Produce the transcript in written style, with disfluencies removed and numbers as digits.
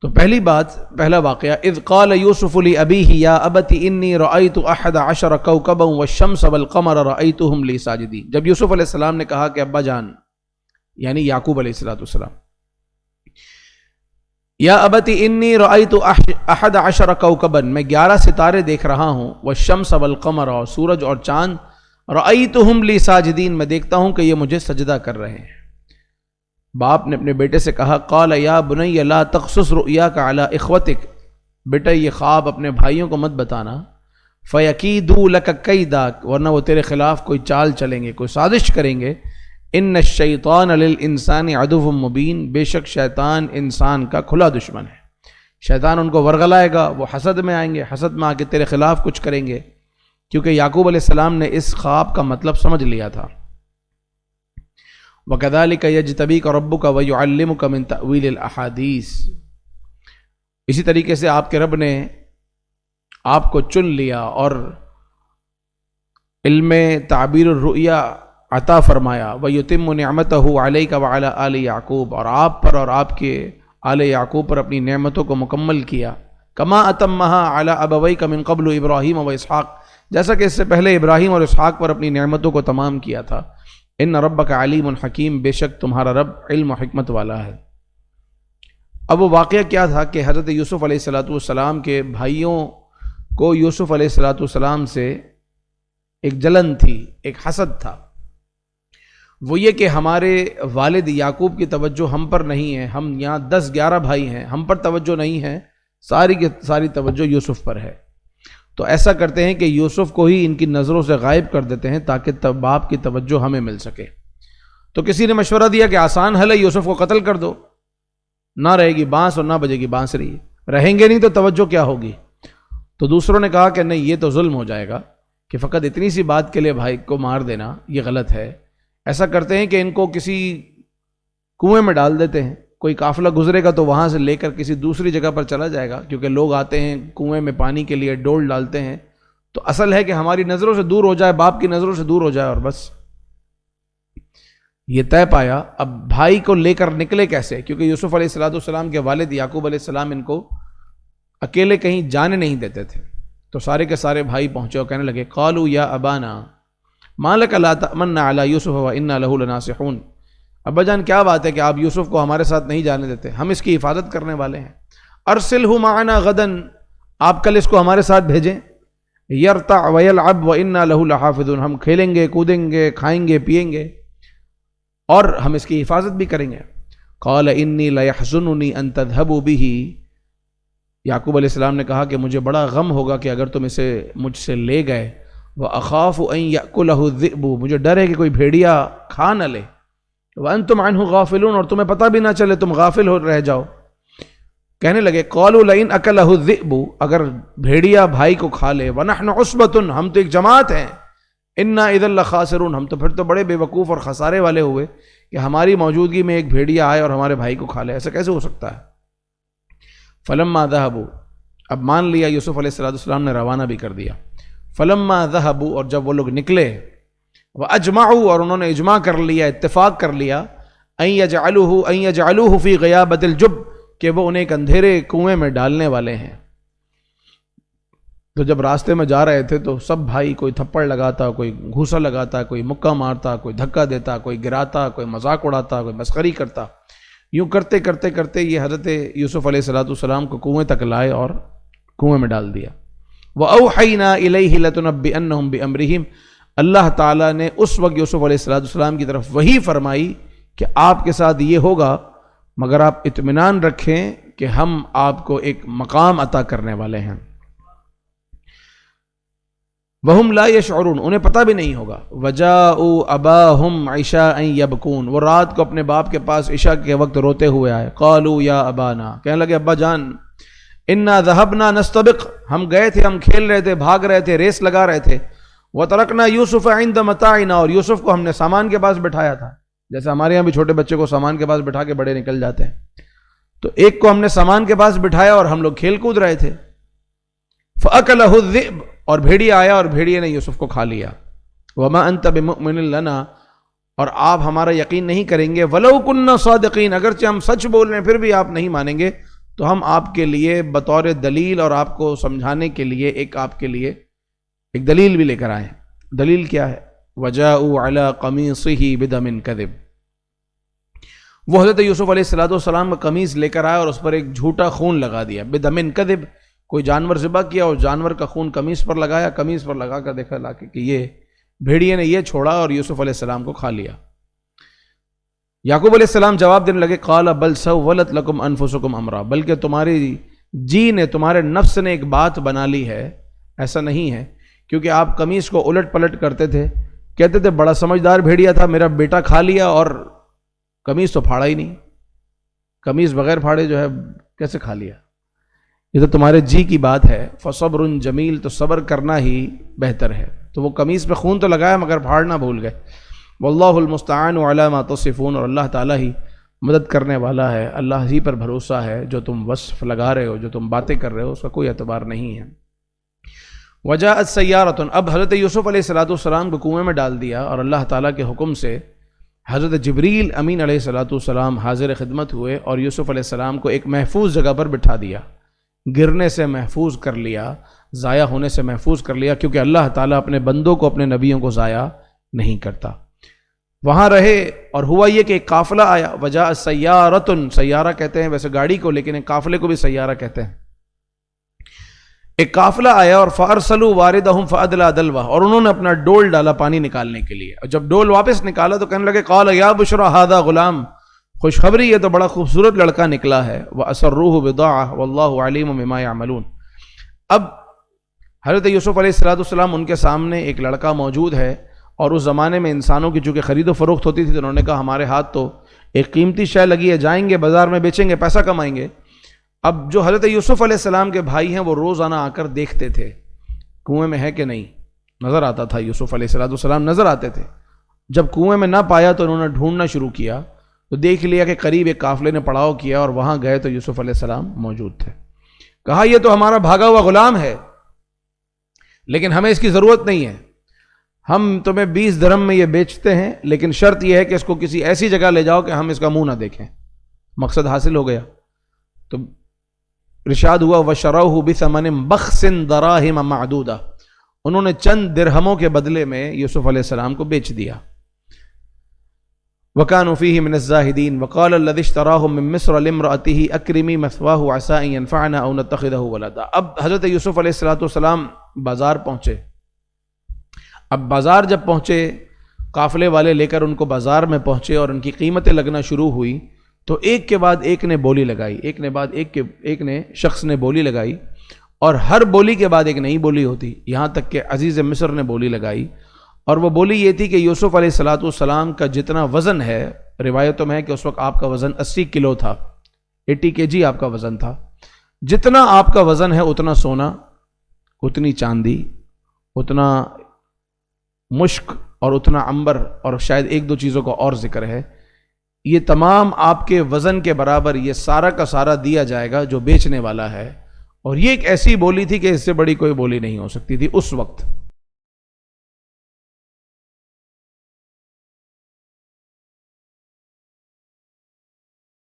تو پہلا واقعہ، اذ قال یوسف لابیہ یا ابت انی رأیت 11 کوکبا والشمس والقمر رأیتهم لی ساجدین. جب یوسف علیہ السلام نے کہا کہ ابا جان، یعنی یعقوب علیہ السلام، یا ابت انی رأیت 11 کوکبا، میں 11 ستارے دیکھ رہا ہوں، والشمس والقمر، اور سورج اور چاند، رأیتهم لی ساجدین، میں دیکھتا ہوں کہ یہ مجھے سجدہ کر رہے ہیں. باپ نے اپنے بیٹے سے کہا، قال یا بنی لا تقصص رؤیاک علی اخوتک، بیٹا یہ خواب اپنے بھائیوں کو مت بتانا، فیکیدوا لک کیدا، ورنہ وہ تیرے خلاف کوئی چال چلیں گے، کوئی سازش کریں گے. ان الشیطان للانسان عدو مبین، بے شک شیطان انسان کا کھلا دشمن ہے. شیطان ان کو ورغلائے گا، وہ حسد میں آئیں گے، حسد میں آ کے تیرے خلاف کچھ کریں گے، کیونکہ یعقوب علیہ السلام نے اس خواب کا مطلب سمجھ لیا تھا. وَكَذَلِكَ يَجْتَبِيكَ رَبُّكَ وَيُعَلِّمُكَ مِن تَأْوِيلِ الْأَحَادِيثِ، اسی طریقے سے آپ کے رب نے آپ کو چن لیا اور علم تعبیر الرؤیا عطا فرمایا. وَيُتِمُّ نِعْمَتَهُ عَلَيْكَ وَعَلَىٰ آلِ يَعْقُوبَ، اور آپ پر اور آپ کے آل یعقوب پر اپنی نعمتوں کو مکمل کیا. كَمَا أَتَمَّهَا عَلَىٰ أَبَوَيْكَ مِن قَبْلُ إِبْرَاهِيمَ وَإِسْحَاقَ، جیسا کہ اس سے پہلے ابراہیم اور اسحاق پر اپنی نعمتوں کو تمام کیا تھا. ان ربک علیم حکیم، بے شک تمہارا رب علم و حکمت والا ہے. اب وہ واقعہ کیا تھا کہ حضرت یوسف علیہ السلام کے بھائیوں کو یوسف علیہ السلام سے ایک جلن تھی، ایک حسد تھا. وہ یہ کہ ہمارے والد یعقوب کی توجہ ہم پر نہیں ہے، ہم یہاں 10-11 بھائی ہیں، ہم پر توجہ نہیں ہے، ساری کی ساری توجہ یوسف پر ہے. تو ایسا کرتے ہیں کہ یوسف کو ہی ان کی نظروں سے غائب کر دیتے ہیں تاکہ باپ کی توجہ ہمیں مل سکے. تو کسی نے مشورہ دیا کہ آسان حل ہے، یوسف کو قتل کر دو، نہ رہے گی بانس اور نہ بجے گی بانسری، رہیں گے نہیں تو توجہ کیا ہوگی. تو دوسروں نے کہا کہ نہیں، یہ تو ظلم ہو جائے گا کہ فقط اتنی سی بات کے لیے بھائی کو مار دینا، یہ غلط ہے. ایسا کرتے ہیں کہ ان کو کسی کنویں میں ڈال دیتے ہیں، کوئی قافلہ گزرے گا تو وہاں سے لے کر کسی دوسری جگہ پر چلا جائے گا، کیونکہ لوگ آتے ہیں کنویں میں پانی کے لیے ڈول ڈالتے ہیں. تو اصل ہے کہ ہماری نظروں سے دور ہو جائے، باپ کی نظروں سے دور ہو جائے، اور بس یہ طے پایا. اب بھائی کو لے کر نکلے کیسے، کیونکہ یوسف علیہ السلام کے والد یعقوب علیہ السلام ان کو اکیلے کہیں جانے نہیں دیتے تھے. تو سارے کے سارے بھائی پہنچے اور کہنے لگے، قالوا یا ابانا ما لک لا تأمنا علی یوسف وانا له لناصحون، ابا جان کیا بات ہے کہ آپ یوسف کو ہمارے ساتھ نہیں جانے دیتے، ہم اس کی حفاظت کرنے والے ہیں. ارسلہ معنا غدا، آپ کل اس کو ہمارے ساتھ بھیجیں. یرتع ویلعب وانا له لحافظون، ہم کھیلیں گے، کودیں گے، کھائیں گے، پیئیں گے، اور ہم اس کی حفاظت بھی کریں گے. قال انی لیحزننی ان تذهبوا به، یعقوب علیہ السلام نے کہا کہ مجھے بڑا غم ہوگا کہ اگر تم اسے مجھ سے لے گئے. واخاف ان یاکلہ الذئب، مجھے ڈر ہے کہ کوئی بھیڑیا کھا نہ لے. وانتم عنہ غافلون، اور تمہیں پتہ بھی نہ چلے، تم غافل ہو رہ جاؤ. کہنے لگے قالوا لئن اکلہ الذئب، اگر بھیڑیا بھائی کو کھا لے، ونحن عصبۃ، ہم تو ایک جماعت ہیں، انا اذا لخاسرون، ہم تو پھر تو بڑے بے وقوف اور خسارے والے ہوئے کہ ہماری موجودگی میں ایک بھیڑیا آئے اور ہمارے بھائی کو کھا لے، ایسا کیسے ہو سکتا ہے. فلما ذهبوا، اب مان لیا یوسف علیہ السلام نے روانہ بھی کر دیا. فلما ذهبوا، اور جب وہ لوگ نکلے، واجمعوا، اور انہوں نے اجماع کر لیا، اتفاق کر لیا، ان یجعلوه فی غیابۃ الجب، کہ وہ انہیں ایک اندھیرے کنویں میں ڈالنے والے ہیں. تو جب راستے میں جا رہے تھے تو سب بھائی کوئی تھپڑ لگاتا، کوئی گھوسا لگاتا، کوئی مکہ مارتا، کوئی دھکا دیتا، کوئی گراتا، کوئی مذاق اڑاتا، کوئی مسخری کرتا. یوں کرتے کرتے کرتے یہ حضرت یوسف علیہ السلام کو کنویں تک لائے اور کنویں میں ڈال دیا. وَأَوْحَيْنَا إِلَيْهِ لَتُنَبِّئَنَّهُمْ بِأَمْرِهِمْ، اللہ تعالیٰ نے اس وقت یوسف علیہ السلام کی طرف وحی فرمائی کہ آپ کے ساتھ یہ ہوگا، مگر آپ اطمینان رکھیں کہ ہم آپ کو ایک مقام عطا کرنے والے ہیں. وَهُمْ لَا يَشْعُرُونَ، انہیں پتہ بھی نہیں ہوگا. وَجَاءُوا أَبَاهُمْ عِشَاءً يَبْكُونَ، وہ رات کو اپنے باپ کے پاس عشاء کے وقت روتے ہوئے آئے. قالوا یا ابانا، کہنے لگے ابا جان، انا ذهبنا نستبق، ہم گئے تھے، ہم کھیل رہے تھے، بھاگ رہے تھے، ریس لگا رہے تھے. وَتَرَكْنَا يُوسُفَ عِنْدَ مَتَاعِنَا، اور یوسف کو ہم نے سامان کے پاس بٹھایا تھا، جیسے ہمارے یہاں بھی چھوٹے بچے کو سامان کے پاس بٹھا کے بڑے نکل جاتے ہیں. تو ایک کو ہم نے سامان کے پاس بٹھایا اور ہم لوگ کھیل کود رہے تھے. فَأَكَلَهُ الذِّئْبُ، اور بھیڑیا آیا اور بھیڑیے نے یوسف کو کھا لیا. وَمَا أَنْتَ بِمُؤْمِنٍ لَنَا، اور آپ ہمارا یقین نہیں کریں گے. وَلَوْ كُنَّا صَادِقِينَ، اگرچہ ہم سچ بول رہے ہیں پھر بھی آپ نہیں مانیں گے. تو ہم آپ کے لیے بطور دلیل اور آپ کو سمجھانے کے لیے آپ کے لیے ایک دلیل بھی لے کر آئے ہیں۔ دلیل کیا ہے؟ وَجَاءُوا عَلَىٰ قَمِيصِهِ بِدَمٍ كَذِبٍ، وہ حضرت یوسف علیہ السلام کا قمیص لے کر آیا اور اس پر ایک جھوٹا خون لگا دیا، بدم کذب، کوئی جانور ذبح کیا اور جانور کا خون قمیص پر لگایا، قمیص پر لگا کر دیکھا لا کے کہ یہ بھیڑیے نے یہ چھوڑا اور یوسف علیہ السلام کو کھا لیا۔ یعقوب علیہ السلام جواب دینے لگے قال بل سولت لکم انفسکم امرا، بلکہ تمہاری جی نے، تمہارے نفس نے ایک بات بنا لی ہے، ایسا نہیں ہے، کیونکہ آپ قمیص کو الٹ پلٹ کرتے تھے، کہتے تھے بڑا سمجھدار بھیڑیا تھا، میرا بیٹا کھا لیا اور قمیص تو پھاڑا ہی نہیں، قمیص بغیر پھاڑے جو ہے کیسے کھا لیا؟ یہ تو تمہارے جی کی بات ہے، فصبر جمیل، تو صبر کرنا ہی بہتر ہے۔ تو وہ قمیص پہ خون تو لگایا مگر پھاڑنا بھول گئے۔ واللہ المستعان علی ما تصفون، اور اللہ تعالیٰ ہی مدد کرنے والا ہے، اللہ ہی پر بھروسہ ہے، جو تم وصف لگا رہے ہو، جو تم باتیں کر رہے ہو، اس کا کوئی اعتبار نہیں ہے۔ وجاءت سیارۃ، اب حضرت یوسف علیہ السلام کو کنویں میں ڈال دیا اور اللہ تعالیٰ کے حکم سے حضرت جبریل امین علیہ السلام حاضر خدمت ہوئے اور یوسف علیہ السلام کو ایک محفوظ جگہ پر بٹھا دیا، گرنے سے محفوظ کر لیا، ضائع ہونے سے محفوظ کر لیا، کیونکہ اللہ تعالیٰ اپنے بندوں کو، اپنے نبیوں کو ضائع نہیں کرتا۔ وہاں رہے اور ہوا یہ کہ ایک قافلہ آیا، وجاء سیارۃ، سیارہ کہتے ہیں ویسے گاڑی کو، لیکن ایک قافلے کو بھی سیارہ کہتے ہیں۔ ایک قافلہ آیا اور فارسلوا واردہم فادلی دلوہ، اور انہوں نے اپنا ڈول ڈالا پانی نکالنے کے لیے، اور جب ڈول واپس نکالا تو کہنے لگے قال یا بشرا ھذا غلام، خوشخبری یہ تو بڑا خوبصورت لڑکا نکلا ہے، واسروہ بضاعہ واللہ علیم بما یعملون۔ اب حضرت یوسف علیہ السلام ان کے سامنے ایک لڑکا موجود ہے، اور اس زمانے میں انسانوں کی چونکہ خرید و فروخت ہوتی تھی تو انہوں نے کہا ہمارے ہاتھ تو ایک قیمتی شے لگی ہے، جائیں گے بازار میں بیچیں گے، پیسہ کمائیں گے۔ اب جو حضرت یوسف علیہ السلام کے بھائی ہیں وہ روزانہ آ کر دیکھتے تھے کنویں میں ہے کہ نہیں، نظر آتا تھا یوسف علیہ السلام نظر آتے تھے۔ جب کنویں میں نہ پایا تو انہوں نے ڈھونڈنا شروع کیا، تو دیکھ لیا کہ قریب ایک قافلے نے پڑاؤ کیا اور وہاں گئے تو یوسف علیہ السلام موجود تھے۔ کہا یہ تو ہمارا بھاگا ہوا غلام ہے، لیکن ہمیں اس کی ضرورت نہیں ہے، ہم تمہیں 20 درہم میں یہ بیچتے ہیں، لیکن شرط یہ ہے کہ اس کو کسی ایسی جگہ لے جاؤ کہ ہم اس کا منہ نہ دیکھیں۔ مقصد حاصل ہو گیا۔ تو ارشاد ہوا وَشَرَوْهُ بِثَمَنٍ بَخْسٍ دَرَاهِمَ مَعْدُودَةٍ، انہوں نے چند درہموں کے بدلے میں یوسف علیہ السلام کو بیچ دیا۔ وَكَانُوا فِيهِ مِنَ الزَّاهِدِينَ وَقَالَ الَّذِي اشْتَرَاهُ مِن مِّصْرَ لِامْرَأَتِهِ أَكْرِمِي مَثْوَاهُ عَسَىٰ أَن يَنفَعَنَا أَوْ نَتَّخِذَهُ وَلَدًا۔ اب حضرت یوسف علیہ السلام بازار پہنچے۔ اب بازار جب پہنچے، قافلے والے لے کر ان کو بازار میں پہنچے اور ان کی قیمتیں لگنا شروع ہوئی، تو ایک کے بعد ایک نے بولی لگائی، ایک نے بعد ایک نے شخص نے بولی لگائی، اور ہر بولی کے بعد ایک نئی بولی ہوتی، یہاں تک کہ عزیز مصر نے بولی لگائی، اور وہ بولی یہ تھی کہ یوسف علیہ السلام کا جتنا وزن ہے، روایتوں میں ہے کہ اس وقت آپ کا وزن 80 کلو تھا، 80 kg آپ کا وزن تھا، جتنا آپ کا وزن ہے اتنا سونا، اتنی چاندی، اتنا مشک اور اتنا عنبر، اور شاید ایک دو چیزوں کا اور ذکر ہے، یہ تمام آپ کے وزن کے برابر یہ سارا کا سارا دیا جائے گا جو بیچنے والا ہے۔ اور یہ ایک ایسی بولی تھی کہ اس سے بڑی کوئی بولی نہیں ہو سکتی تھی اس وقت۔